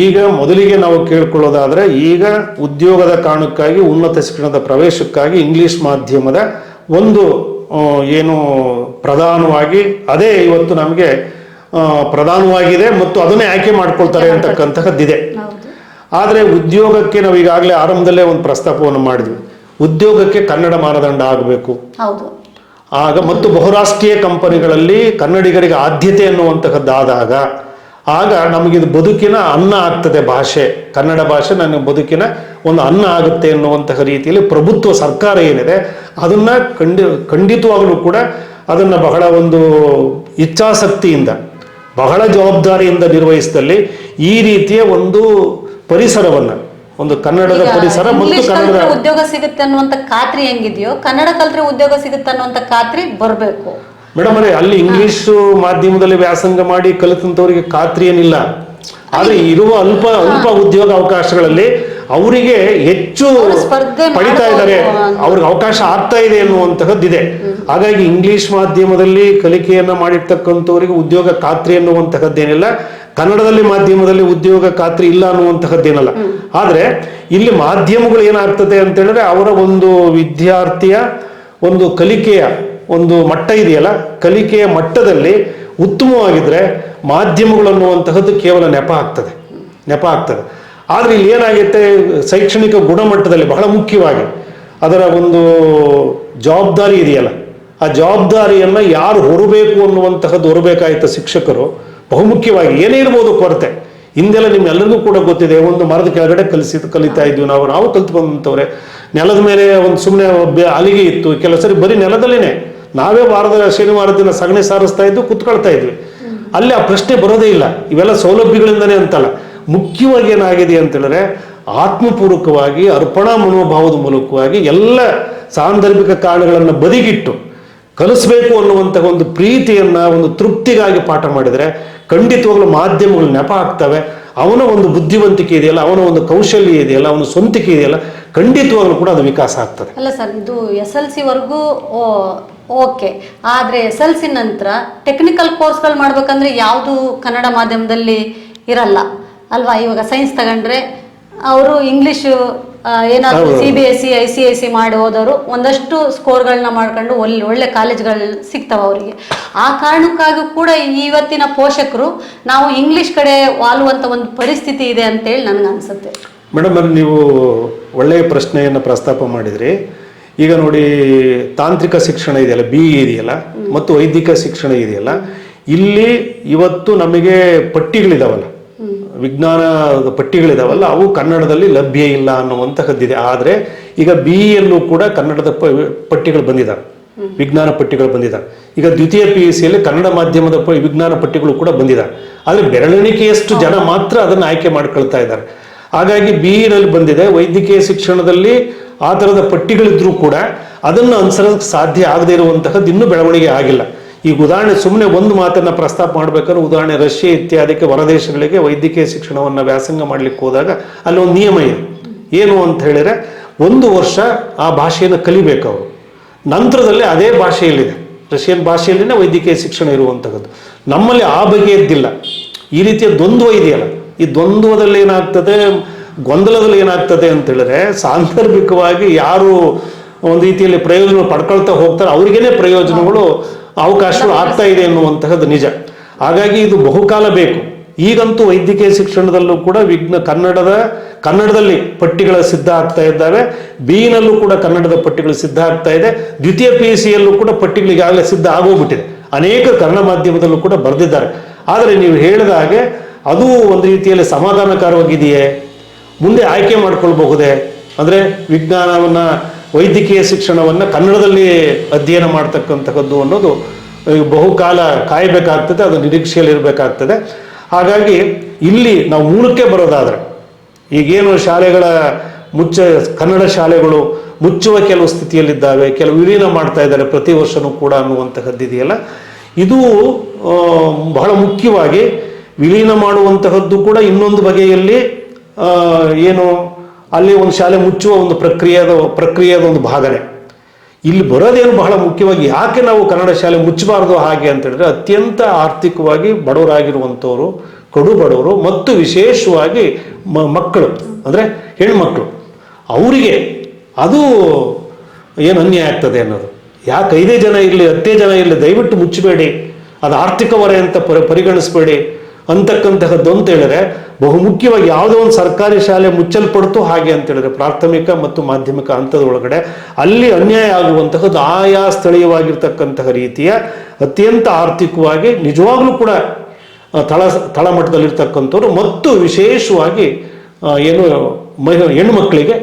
ಈಗ ಮೊದಲಿಗೆ ನಾವು ಕೇಳ್ಕೊಳ್ಳೋದಾದ್ರೆ, ಈಗ ಉದ್ಯೋಗದ ಕಾರಣಕ್ಕಾಗಿ ಉನ್ನತ ಶಿಕ್ಷಣದ ಪ್ರವೇಶಕ್ಕಾಗಿ ಇಂಗ್ಲಿಷ್ ಮಾಧ್ಯಮದ ಒಂದು ಏನು ಪ್ರಧಾನವಾಗಿ ಅದೇ ಇವತ್ತು ನಮಗೆ ಪ್ರಧಾನವಾಗಿದೆ ಮತ್ತು ಅದನ್ನೇ ಆಯ್ಕೆ ಮಾಡ್ಕೊಳ್ತಾರೆ ಅಂತಕ್ಕಂತಹದ್ದಿದೆ. ಆದರೆ ಉದ್ಯೋಗಕ್ಕೆ ನಾವು ಈಗಾಗಲೇ ಆರಂಭದಲ್ಲೇ ಒಂದು ಪ್ರಸ್ತಾಪವನ್ನು ಮಾಡಿದ್ವಿ. ಉದ್ಯೋಗಕ್ಕೆ ಕನ್ನಡ ಮಾನದಂಡ ಆಗಬೇಕು, ಆಗ ಮತ್ತು ಬಹುರಾಷ್ಟ್ರೀಯ ಕಂಪನಿಗಳಲ್ಲಿ ಕನ್ನಡಿಗರಿಗೆ ಆದ್ಯತೆ ಅನ್ನುವಂತಹದ್ದಾದಾಗ ಆಗ ನಮಗಿದು ಬದುಕಿನ ಅನ್ನ ಆಗ್ತದೆ. ಭಾಷೆ, ಕನ್ನಡ ಭಾಷೆ ನನ್ನ ಬದುಕಿನ ಒಂದು ಅನ್ನ ಆಗುತ್ತೆ ಎನ್ನುವಂತಹ ರೀತಿಯಲ್ಲಿ ಪ್ರಭುತ್ವ ಸರ್ಕಾರ ಏನಿದೆ ಅದನ್ನ ಖಂಡಿತವಾಗಲೂ ಕೂಡ ಅದನ್ನ ಬಹಳ ಒಂದು ಇಚ್ಛಾಸಕ್ತಿಯಿಂದ ಬಹಳ ಜವಾಬ್ದಾರಿಯಿಂದ ನಿರ್ವಹಿಸಿದಲ್ಲಿ ಈ ರೀತಿಯ ಒಂದು ಪರಿಸರವನ್ನ, ಒಂದು ಕನ್ನಡದ ಪರಿಸರ ಮತ್ತು ಕನ್ನಡ ಉದ್ಯೋಗ ಸಿಗುತ್ತೆ ಅನ್ನುವಂತ ಖಾತ್ರಿ ಹೆಂಗಿದೆಯೋ ಕನ್ನಡ ಕಲ್ತ್ರೆ ಉದ್ಯೋಗ ಸಿಗುತ್ತೆ ಅನ್ನುವಂತ ಖಾತ್ರಿ ಬರಬೇಕು ಮೇಡಮ್ ಅವರೇ. ಅಲ್ಲಿ ಇಂಗ್ಲಿಷ್ ಮಾಧ್ಯಮದಲ್ಲಿ ವ್ಯಾಸಂಗ ಮಾಡಿ ಕಲಿತಂತವರಿಗೆ ಖಾತ್ರಿ ಏನಿಲ್ಲ. ಆದ್ರೆ ಇರುವ ಅಲ್ಪ ಉದ್ಯೋಗ ಅವಕಾಶಗಳಲ್ಲಿ ಅವರಿಗೆ ಹೆಚ್ಚು ಪಡಿತಾ ಇದ್ದಾರೆ, ಅವ್ರಿಗೆ ಅವಕಾಶ ಆಗ್ತಾ ಇದೆ ಎನ್ನುವಂತಹದ್ದಿದೆ. ಹಾಗಾಗಿ ಇಂಗ್ಲಿಷ್ ಮಾಧ್ಯಮದಲ್ಲಿ ಕಲಿಕೆಯನ್ನ ಮಾಡಿರ್ತಕ್ಕಂಥವರಿಗೆ ಉದ್ಯೋಗ ಖಾತ್ರಿ ಎನ್ನುವಂತಹದ್ದೇನಿಲ್ಲ, ಕನ್ನಡದಲ್ಲಿ ಮಾಧ್ಯಮದಲ್ಲಿ ಉದ್ಯೋಗ ಖಾತ್ರಿ ಇಲ್ಲ ಅನ್ನುವಂತಹದ್ದೇನಲ್ಲ. ಆದ್ರೆ ಇಲ್ಲಿ ಮಾಧ್ಯಮಗಳು ಏನಾಗ್ತದೆ ಅಂತ ಹೇಳಿದ್ರೆ ಅವರ ಒಂದು ವಿದ್ಯಾರ್ಥಿಯ ಒಂದು ಕಲಿಕೆಯ ಒಂದು ಮಟ್ಟ ಇದೆಯಲ್ಲ, ಕಲಿಕೆಯ ಮಟ್ಟದಲ್ಲಿ ಉತ್ತಮವಾಗಿದ್ರೆ ಮಾಧ್ಯಮಗಳು ಅನ್ನುವಂತಹದ್ದು ಕೇವಲ ನೆಪ ಆಗ್ತದೆ. ಆದರೆ ಇಲ್ಲಿ ಏನಾಗುತ್ತೆ, ಶೈಕ್ಷಣಿಕ ಗುಣಮಟ್ಟದಲ್ಲಿ ಬಹಳ ಮುಖ್ಯವಾಗಿ ಅದರ ಒಂದು ಜವಾಬ್ದಾರಿ ಇದೆಯಲ್ಲ, ಆ ಜವಾಬ್ದಾರಿಯನ್ನು ಯಾರು ಹೊರಬೇಕು ಅನ್ನುವಂತಹದ್ದು ಹೊರಬೇಕಾಯ್ತ ಶಿಕ್ಷಕರು. ಬಹುಮುಖ್ಯವಾಗಿ ಏನೇ ಇರ್ಬೋದು ಕೊರತೆ, ಹಿಂದೆಲ್ಲ ನಿಮ್ಮೆಲ್ಲರಿಗೂ ಕೂಡ ಗೊತ್ತಿದೆ, ಒಂದು ಮರದ ಕೆಳಗಡೆ ಕಲಿತಾ ಇದ್ವಿ ನಾವು ಕಲ್ತ್ಕೊಂಡಂಥವ್ರೆ. ನೆಲದ ಮೇಲೆ ಒಂದು ಸುಮ್ಮನೆ ಅಲಿಗೆ ಇತ್ತು, ಕೆಲವು ಸರಿ ಬರೀ ನೆಲದಲ್ಲಿನೇ ನಾವೇ ಶನಿವಾರ ದಿನ ಸಗಣಿ ಸಾರಿಸ್ತಾ ಇದ್ವಿ, ಕುತ್ಕೊಳ್ತಾ ಇದ್ವಿ. ಅಲ್ಲಿ ಆ ಪ್ರಶ್ನೆ ಬರೋದೇ ಇಲ್ಲ. ಇವೆಲ್ಲ ಸೌಲಭ್ಯಗಳಿಂದನೇ ಅಂತಲ್ಲ, ಮುಖ್ಯವಾಗಿ ಏನಾಗಿದೆ ಅಂತ ಹೇಳಿದ್ರೆ ಆತ್ಮಪೂರ್ವಕವಾಗಿ ಅರ್ಪಣಾ ಮನೋಭಾವದ ಮೂಲಕವಾಗಿ ಎಲ್ಲ ಸಾಂದರ್ಭಿಕ ಕಾರಣಗಳನ್ನು ಬದಿಗಿಟ್ಟು ಕಲಿಸ್ಬೇಕು ಅನ್ನುವಂತಹ ಒಂದು ಪ್ರೀತಿಯನ್ನ, ಒಂದು ತೃಪ್ತಿಗಾಗಿ ಪಾಠ ಮಾಡಿದರೆ ಖಂಡಿತವಾಗ್ಲೂ ಮಾಧ್ಯಮಗಳು ನೆಪ ಆಗ್ತವೆ. ಅವನ ಒಂದು ಬುದ್ಧಿವಂತಿಕೆ ಇದೆಯಲ್ಲ, ಅವನ ಒಂದು ಕೌಶಲ್ಯ ಇದೆಯಲ್ಲ, ಅವನ ಸ್ವಂತಿಕೆ ಇದೆಯಲ್ಲ, ಖಂಡಿತವಾಗ್ಲೂ ಕೂಡ ಅದು ವಿಕಾಸ ಆಗ್ತದೆ. ಅಲ್ಲ ಸರ್, ಇದು SLC ವರೆಗೂ ಓಕೆ, ಆದರೆ SLC ನಂತರ ಟೆಕ್ನಿಕಲ್ ಕೋರ್ಸ್ಗಳು ಮಾಡ್ಬೇಕಂದ್ರೆ ಯಾವುದು ಕನ್ನಡ ಮಾಧ್ಯಮದಲ್ಲಿ ಇರಲ್ಲ ಅಲ್ವಾ? ಇವಾಗ ಸೈನ್ಸ್ ತಗೊಂಡ್ರೆ ಅವರು ಇಂಗ್ಲಿಷ್ ಏನಾದರೂ CBSE ICSE ಮಾಡಿ ಹೋದವರು ಒಂದಷ್ಟು ಸ್ಕೋರ್ಗಳನ್ನ ಮಾಡ್ಕೊಂಡು ಒಳ್ಳೆ ಕಾಲೇಜ್ಗಳು ಸಿಗ್ತಾವ ಅವರಿಗೆ. ಆ ಕಾರಣಕ್ಕಾಗಿ ಕೂಡ ಇವತ್ತಿನ ಪೋಷಕರು ನಾವು ಇಂಗ್ಲಿಷ್ ಕಡೆ ವಾಲುವಂತ ಒಂದು ಪರಿಸ್ಥಿತಿ ಇದೆ ಅಂತೇಳಿ ನನಗೆ ಅನ್ಸುತ್ತೆ. ಮೇಡಮ್, ನೀವು ಒಳ್ಳೆಯ ಪ್ರಶ್ನೆಯನ್ನು ಪ್ರಸ್ತಾಪ ಮಾಡಿದ್ರಿ. ಈಗ ನೋಡಿ, ತಾಂತ್ರಿಕ ಶಿಕ್ಷಣ ಇದೆಯಲ್ಲ, BE ಇದೆಯಲ್ಲ, ಮತ್ತು ವೈದಿಕ ಶಿಕ್ಷಣ ಇದೆಯಲ್ಲ, ಇಲ್ಲಿ ಇವತ್ತು ನಮಗೆ ಪಟ್ಟಿಗಳಿದಾವಲ್ಲ, ವಿಜ್ಞಾನದ ಪಟ್ಟಿಗಳಿದಾವಲ್ಲ, ಅವು ಕನ್ನಡದಲ್ಲಿ ಲಭ್ಯ ಇಲ್ಲ ಅನ್ನುವಂತಹದ್ದಿದೆ. ಆದರೆ ಈಗ BEಯಲ್ಲೂ ಕೂಡ ಕನ್ನಡದ ಪಟ್ಟಿಗಳು ಬಂದಿದ್ದಾವೆ, ವಿಜ್ಞಾನ ಪಟ್ಟಿಗಳು ಬಂದಿದ್ದಾವೆ. ಈಗ ದ್ವಿತೀಯ PUCಯಲ್ಲಿ ಕನ್ನಡ ಮಾಧ್ಯಮದ ವಿಜ್ಞಾನ ಪಟ್ಟಿಗಳು ಕೂಡ ಬಂದಿದ್ದಾವೆ. ಆದರೆ ಬೆರಳೆಣಿಕೆಯಷ್ಟು ಜನ ಮಾತ್ರ ಅದನ್ನು ಆಯ್ಕೆ ಮಾಡ್ಕೊಳ್ತಾ ಇದ್ದಾರೆ. ಹಾಗಾಗಿ BEನಲ್ಲಿ ಬಂದಿದೆ. ವೈದ್ಯಕೀಯ ಶಿಕ್ಷಣದಲ್ಲಿ ಆ ಥರದ ಪಟ್ಟಿಗಳಿದ್ರೂ ಕೂಡ ಅದನ್ನು ಅನುಸರಿಸಕ್ಕೆ ಸಾಧ್ಯ ಆಗದೇ ಇರುವಂತಹದ್ದು ಇನ್ನೂ ಬೆಳವಣಿಗೆ ಆಗಿಲ್ಲ. ಈಗ ಉದಾಹರಣೆ, ಸುಮ್ಮನೆ ಒಂದು ಮಾತನ್ನು ಪ್ರಸ್ತಾಪ ಮಾಡಬೇಕಾದ್ರೆ, ಉದಾಹರಣೆ ರಷ್ಯಾ ಇತ್ಯಾದಿಕ್ಕೆ ಹೊರದೇಶಗಳಿಗೆ ವೈದ್ಯಕೀಯ ಶಿಕ್ಷಣವನ್ನು ವ್ಯಾಸಂಗ ಮಾಡಲಿಕ್ಕೆ ಹೋದಾಗ ಅಲ್ಲಿ ಒಂದು ನಿಯಮ ಇದೆ. ಏನು ಅಂತ ಹೇಳಿದ್ರೆ, 1 ವರ್ಷ ಆ ಭಾಷೆಯನ್ನು ಕಲಿಬೇಕು ಅವರು. ನಂತರದಲ್ಲಿ ಅದೇ ಭಾಷೆಯಲ್ಲಿದೆ, ರಷ್ಯನ್ ಭಾಷೆಯಲ್ಲಿನೇ ವೈದ್ಯಕೀಯ ಶಿಕ್ಷಣ ಇರುವಂತಹದ್ದು. ನಮ್ಮಲ್ಲಿ ಆ ಬಗೆಯದ್ದಿಲ್ಲ. ಈ ರೀತಿಯ ದ್ವಂದ್ವ ಇದೆಯಲ್ಲ, ಈ ದ್ವಂದ್ವದಲ್ಲಿ ಏನಾಗ್ತದೆ, ಗೊಂದಲದಲ್ಲಿ ಏನಾಗ್ತದೆ ಅಂತ ಹೇಳಿದ್ರೆ, ಸಾಂದರ್ಭಿಕವಾಗಿ ಯಾರು ಒಂದು ರೀತಿಯಲ್ಲಿ ಪ್ರಯೋಜನ ಪಡ್ಕೊಳ್ತಾ ಹೋಗ್ತಾರೆ ಅವರಿಗೇನೆ ಪ್ರಯೋಜನಗಳು, ಅವಕಾಶಗಳು ಆಗ್ತಾ ಇದೆ ಎನ್ನುವಂತಹದ್ದು ನಿಜ. ಹಾಗಾಗಿ ಇದು ಬಹುಕಾಲ ಬೇಕು. ಈಗಂತೂ ವೈದ್ಯಕೀಯ ಶಿಕ್ಷಣದಲ್ಲೂ ಕೂಡ ಕನ್ನಡದಲ್ಲಿ ಪಟ್ಟಿಗಳ ಸಿದ್ಧ ಆಗ್ತಾ ಇದ್ದಾವೆ. BEನಲ್ಲೂ ಕೂಡ ಕನ್ನಡದ ಪಟ್ಟಿಗಳು ಸಿದ್ಧ ಆಗ್ತಾ ಇದೆ. ದ್ವಿತೀಯ PUCಯಲ್ಲೂ ಕೂಡ ಪಟ್ಟಿಗಳಿಗಾಗಲೇ ಸಿದ್ಧ ಆಗೋಗ್ಬಿಟ್ಟಿದೆ. ಅನೇಕ ಕನ್ನಡ ಮಾಧ್ಯಮದಲ್ಲೂ ಕೂಡ ಬರೆದಿದ್ದಾರೆ. ಆದರೆ ನೀವು ಹೇಳಿದ ಹಾಗೆ ಅದು ಒಂದು ರೀತಿಯಲ್ಲಿ ಸಮಾಧಾನಕರವಾಗಿದೆಯೇ, ಮುಂದೆ ಆಯ್ಕೆ ಮಾಡ್ಕೊಳ್ಬಹುದೇ? ಅಂದರೆ ವಿಜ್ಞಾನವನ್ನು, ವೈದ್ಯಕೀಯ ಶಿಕ್ಷಣವನ್ನು ಕನ್ನಡದಲ್ಲಿ ಅಧ್ಯಯನ ಮಾಡ್ತಕ್ಕಂಥದ್ದು ಅನ್ನೋದು ಬಹುಕಾಲ ಕಾಯಬೇಕಾಗ್ತದೆ, ಅದು ನಿರೀಕ್ಷೆಯಲ್ಲಿ ಇರಬೇಕಾಗ್ತದೆ. ಹಾಗಾಗಿ ಇಲ್ಲಿ ನಾವು ಮೂಲಕ್ಕೆ ಬರೋದಾದರೆ, ಈಗೇನು ಶಾಲೆಗಳ ಕನ್ನಡ ಶಾಲೆಗಳು ಮುಚ್ಚುವ ಕೆಲವು ಸ್ಥಿತಿಯಲ್ಲಿದ್ದಾವೆ, ಕೆಲವು ವಿಲೀನ ಮಾಡ್ತಾ ಇದ್ದಾರೆ ಪ್ರತಿ ವರ್ಷವೂ ಕೂಡ ಅನ್ನುವಂತಹದ್ದಿದೆಯಲ್ಲ, ಇದು ಬಹಳ ಮುಖ್ಯವಾಗಿ ವಿಲೀನ ಮಾಡುವಂತಹದ್ದು ಕೂಡ ಇನ್ನೊಂದು ಬಗೆಯಲ್ಲಿ ಏನು ಅಲ್ಲಿ ಒಂದು ಶಾಲೆ ಮುಚ್ಚುವ ಒಂದು ಪ್ರಕ್ರಿಯೆಯ ಒಂದು ಭಾಗನೇ. ಇಲ್ಲಿ ಬರೋದೇನು ಬಹಳ ಮುಖ್ಯವಾಗಿ, ಯಾಕೆ ನಾವು ಕನ್ನಡ ಶಾಲೆ ಮುಚ್ಚಬಾರ್ದು ಹಾಗೆ ಅಂತ ಹೇಳಿದ್ರೆ, ಅತ್ಯಂತ ಆರ್ಥಿಕವಾಗಿ ಬಡವರಾಗಿರುವಂಥವ್ರು, ಕಡು ಬಡವರು ಮತ್ತು ವಿಶೇಷವಾಗಿ ಮಕ್ಕಳು, ಅಂದರೆ ಹೆಣ್ಮಕ್ಳು, ಅವರಿಗೆ ಅದು ಏನು ಅನ್ಯಾಯ ಆಗ್ತದೆ ಅನ್ನೋದು. ಯಾಕೆ 5 ಜನ ಇರಲಿ 10 ಜನ ಇರಲಿ, ದಯವಿಟ್ಟು ಮುಚ್ಚಬೇಡಿ, ಅದು ಆರ್ಥಿಕ ಹೊರೆ ಅಂತ ಪರಿಗಣಿಸ್ಬೇಡಿ ಅಂತಕ್ಕಂತಹದ್ದು ಅಂತ ಹೇಳಿದ್ರೆ, ಬಹುಮುಖ್ಯವಾಗಿ ಯಾವುದೋ ಒಂದು ಸರ್ಕಾರಿ ಶಾಲೆ ಮುಚ್ಚಲ್ಪಡ್ತು ಹಾಗೆ ಅಂತ ಹೇಳಿದ್ರೆ, ಪ್ರಾಥಮಿಕ ಮತ್ತು ಮಾಧ್ಯಮಿಕ ಹಂತದ ಒಳಗಡೆ ಅಲ್ಲಿ ಅನ್ಯಾಯ ಆಗುವಂತಹದ್ದು ಆಯಾ ಸ್ಥಳೀಯವಾಗಿರ್ತಕ್ಕಂತಹ ರೀತಿಯ ಅತ್ಯಂತ ಆರ್ಥಿಕವಾಗಿ ನಿಜವಾಗ್ಲೂ ಕೂಡ ತಳಮಟ್ಟದಲ್ಲಿರ್ತಕ್ಕಂಥವ್ರು ಮತ್ತು ವಿಶೇಷವಾಗಿ ಏನು ಹೆಣ್ಣುಮಕ್ಕಳಿಗೆ,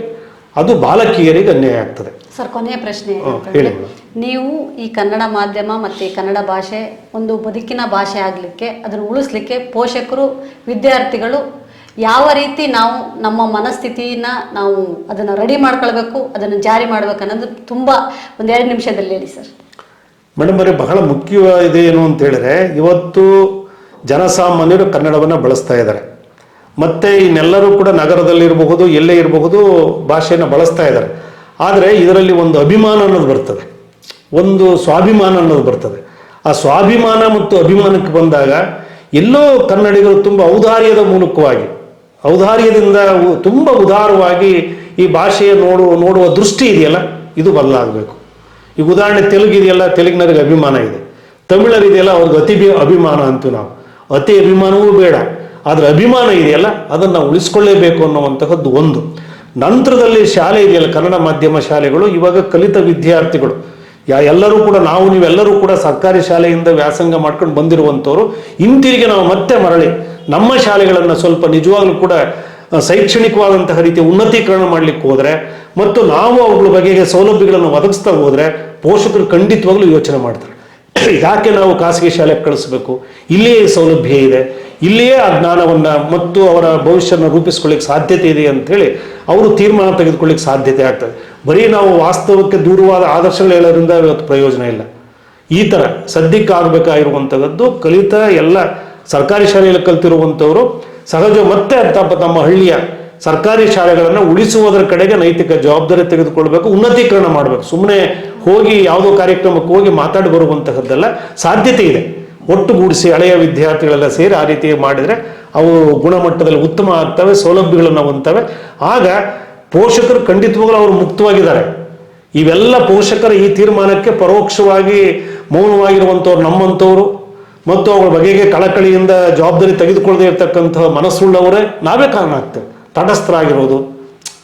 ಅದು ಬಾಲಕಿಯರಿಗೆ ಅನ್ಯಾಯ ಆಗ್ತದೆ. ಸರ್, ಕೊನೆಯ ಪ್ರಶ್ನೆ ಏನಂತಂದ್ರೆ, ನೀವು ಈ ಕನ್ನಡ ಮಾಧ್ಯಮ ಮತ್ತು ಕನ್ನಡ ಭಾಷೆ ಒಂದು ಬದುಕಿನ ಭಾಷೆ ಆಗಲಿಕ್ಕೆ, ಅದನ್ನು ಉಳಿಸ್ಲಿಕ್ಕೆ ಪೋಷಕರು, ವಿದ್ಯಾರ್ಥಿಗಳು ಯಾವ ರೀತಿ ನಾವು ನಮ್ಮ ಮನಸ್ಥಿತಿನ ನಾವು ಅದನ್ನು ರೆಡಿ ಮಾಡ್ಕೊಳ್ಬೇಕು, ಅದನ್ನು ಜಾರಿ ಮಾಡ್ಬೇಕು ಅನ್ನೋದು ತುಂಬ 1-2 ನಿಮಿಷದಲ್ಲಿ ಹೇಳಿ ಸರ್. ಮೇಡಮ್ ಅವರೇ, ಬಹಳ ಮುಖ್ಯವಾಗಿದೆ ಏನು ಅಂತ ಹೇಳಿದ್ರೆ, ಇವತ್ತು ಜನಸಾಮಾನ್ಯರು ಕನ್ನಡವನ್ನು ಬಳಸ್ತಾ ಇದ್ದಾರೆ. ಮತ್ತು ಇನ್ನೆಲ್ಲರೂ ಕೂಡ ನಗರದಲ್ಲಿರಬಹುದು, ಎಲ್ಲೇ ಇರಬಹುದು, ಭಾಷೆಯನ್ನು ಬಳಸ್ತಾ ಇದ್ದಾರೆ. ಆದರೆ ಇದರಲ್ಲಿ ಒಂದು ಅಭಿಮಾನ ಅನ್ನೋದು ಬರ್ತದೆ, ಒಂದು ಸ್ವಾಭಿಮಾನ ಅನ್ನೋದು ಬರ್ತದೆ. ಆ ಸ್ವಾಭಿಮಾನ ಮತ್ತು ಅಭಿಮಾನಕ್ಕೆ ಬಂದಾಗ ಎಲ್ಲೋ ಕನ್ನಡಿಗರು ತುಂಬ ಔದಾರ್ಯದಿಂದ ತುಂಬ ಉದಾರವಾಗಿ ಈ ಭಾಷೆಯ ನೋಡುವ ದೃಷ್ಟಿ ಇದೆಯಲ್ಲ, ಇದು ಬದಲಾಗಬೇಕು. ಈಗ ಉದಾಹರಣೆ ತೆಲುಗು ಇದೆಯಲ್ಲ, ತೆಲುಗಿನರಿಗೆ ಅಭಿಮಾನ ಇದೆ. ತಮಿಳರಿದೆಯಲ್ಲ, ಅವ್ರಿಗೆ ಅಭಿಮಾನ ಅಂತೀವಿ ನಾವು. ಅತಿ ಅಭಿಮಾನವೂ ಬೇಡ, ಆದರೆ ಅಭಿಮಾನ ಇದೆಯಲ್ಲ ಅದನ್ನು ನಾವು ಉಳಿಸ್ಕೊಳ್ಳೇಬೇಕು ಅನ್ನುವಂತಹದ್ದು ಒಂದು. ನಂತರದಲ್ಲಿ ಶಾಲೆ ಇದೆಯಲ್ಲ, ಕನ್ನಡ ಮಾಧ್ಯಮ ಶಾಲೆಗಳು, ಇವಾಗ ಕಲಿತ ವಿದ್ಯಾರ್ಥಿಗಳು ಎಲ್ಲರೂ ಕೂಡ, ನೀವೆಲ್ಲರೂ ಕೂಡ ಸರ್ಕಾರಿ ಶಾಲೆಯಿಂದ ವ್ಯಾಸಂಗ ಮಾಡ್ಕೊಂಡು ಬಂದಿರುವಂಥವ್ರು, ಹಿಂತಿರುಗಿ ನಾವು ಮತ್ತೆ ಮರಳಿ ನಮ್ಮ ಶಾಲೆಗಳನ್ನು ಸ್ವಲ್ಪ ನಿಜವಾಗ್ಲೂ ಕೂಡ ಶೈಕ್ಷಣಿಕವಾದಂತಹ ರೀತಿಯ ಉನ್ನತೀಕರಣ ಮಾಡ್ಲಿಕ್ಕೆ ಹೋದರೆ ಮತ್ತು ನಾವು ಅವುಗಳ ಬಗೆಗೆ ಸೌಲಭ್ಯಗಳನ್ನು ಒದಗಿಸ್ತಾ ಹೋದರೆ ಪೋಷಕರು ಖಂಡಿತವಾಗ್ಲೂ ಯೋಚನೆ ಮಾಡ್ತಾರೆ, ಯಾಕೆ ನಾವು ಖಾಸಗಿ ಶಾಲೆಗೆ ಕಳಿಸ್ಬೇಕು, ಇಲ್ಲಿಯೇ ಸೌಲಭ್ಯ ಇದೆ, ಇಲ್ಲಿಯೇ ಆ ಜ್ಞಾನವನ್ನು ಮತ್ತು ಅವರ ಭವಿಷ್ಯನ ರೂಪಿಸ್ಕೊಳ್ಳಿಕ್ಕೆ ಸಾಧ್ಯತೆ ಇದೆ ಅಂಥೇಳಿ ಅವರು ತೀರ್ಮಾನ ತೆಗೆದುಕೊಳ್ಳಿಕ್ಕೆ ಸಾಧ್ಯತೆ ಆಗ್ತದೆ. ಬರೀ ನಾವು ವಾಸ್ತವಕ್ಕೆ ದೂರವಾದ ಆದರ್ಶಗಳು ಹೇಳೋದ್ರಿಂದ ಇವತ್ತು ಪ್ರಯೋಜನ ಇಲ್ಲ. ಈ ಥರ ಸದ್ಯಕ್ಕೆ ಆಗಬೇಕಾಗಿರುವಂಥದ್ದು ಕಲಿತ ಎಲ್ಲ ಸರ್ಕಾರಿ ಶಾಲೆಯಲ್ಲಿ ಕಲ್ತಿರುವಂಥವರು ಸಹಜ ಮತ್ತೆ ತಮ್ಮ ಹಳ್ಳಿಯ ಸರ್ಕಾರಿ ಶಾಲೆಗಳನ್ನು ಉಳಿಸುವುದರ ಕಡೆಗೆ ನೈತಿಕ ಜವಾಬ್ದಾರಿ ತೆಗೆದುಕೊಳ್ಬೇಕು, ಉನ್ನತೀಕರಣ ಮಾಡಬೇಕು. ಸುಮ್ಮನೆ ಹೋಗಿ ಯಾವುದೋ ಕಾರ್ಯಕ್ರಮಕ್ಕೆ ಹೋಗಿ ಮಾತಾಡಿ ಬರುವಂತಹದ್ದೆಲ್ಲ ಸಾಧ್ಯತೆ ಇದೆ. ಒಟ್ಟುಗೂಡಿಸಿ ಹಳೆಯ ವಿದ್ಯಾರ್ಥಿಗಳೆಲ್ಲ ಸೇರಿ ಆ ರೀತಿ ಮಾಡಿದರೆ ಅವು ಗುಣಮಟ್ಟದಲ್ಲಿ ಉತ್ತಮ ಆಗ್ತವೆ, ಸೌಲಭ್ಯಗಳನ್ನು ಹೊಂದ್ತವೆ. ಆಗ ಪೋಷಕರು ಖಂಡಿತವಾಗಲೂ ಅವರು ಮುಕ್ತವಾಗಿದ್ದಾರೆ. ಇವೆಲ್ಲ ಪೋಷಕರ ಈ ತೀರ್ಮಾನಕ್ಕೆ ಪರೋಕ್ಷವಾಗಿ ಮೌನವಾಗಿರುವಂಥವ್ರು ನಮ್ಮಂಥವ್ರು ಮತ್ತು ಅವರ ಬಗೆಗೆ ಕಳಕಳಿಯಿಂದ ಜವಾಬ್ದಾರಿ ತೆಗೆದುಕೊಳ್ಳದೆ ಇರತಕ್ಕಂತಹ ಮನಸ್ಸುಳ್ಳವರೇ ನಾವೇ ಕಾರಣ ಆಗ್ತೇವೆ, ತಟಸ್ಥರಾಗಿರೋದು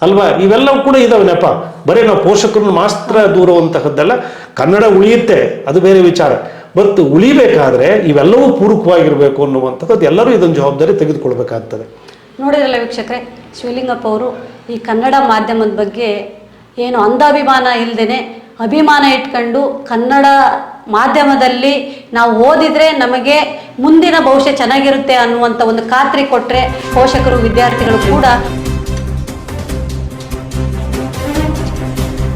ಅಲ್ವಾ. ಇವೆಲ್ಲವೂ ಕೂಡ ಇದಾವೆ ನೆಪ. ಬರೀ ನಾವು ಪೋಷಕರನ್ನು ಮಾತ್ರ ದೂರುವಂತಹದ್ದೆಲ್ಲ. ಕನ್ನಡ ಉಳಿಯುತ್ತೆ, ಅದು ಬೇರೆ ವಿಚಾರ. ಮತ್ತು ಉಳಿಬೇಕಾದ್ರೆ ಇವೆಲ್ಲವೂ ಪೂರಕವಾಗಿರಬೇಕು ಅನ್ನುವಂಥದ್ದು ಎಲ್ಲರೂ ಇದನ್ನು ಜವಾಬ್ದಾರಿ ತೆಗೆದುಕೊಳ್ಬೇಕಾಗ್ತದೆ. ನೋಡಿದ್ರಲ್ಲ ವೀಕ್ಷಕರೇ, ಶಿವಲಿಂಗಪ್ಪ ಅವರು ಈ ಕನ್ನಡ ಮಾಧ್ಯಮದ ಬಗ್ಗೆ ಏನು ಅಂಧಾಭಿಮಾನ ಇಲ್ಲದೇನೆ ಅಭಿಮಾನ ಇಟ್ಕೊಂಡು ಕನ್ನಡ ಮಾಧ್ಯಮದಲ್ಲಿ ನಾವು ಓದಿದರೆ ನಮಗೆ ಮುಂದಿನ ಭವಿಷ್ಯ ಚೆನ್ನಾಗಿರುತ್ತೆ ಅನ್ನುವಂಥ ಒಂದು ಖಾತ್ರಿ ಕೊಟ್ಟರೆ ಪೋಷಕರು ವಿದ್ಯಾರ್ಥಿಗಳು ಕೂಡ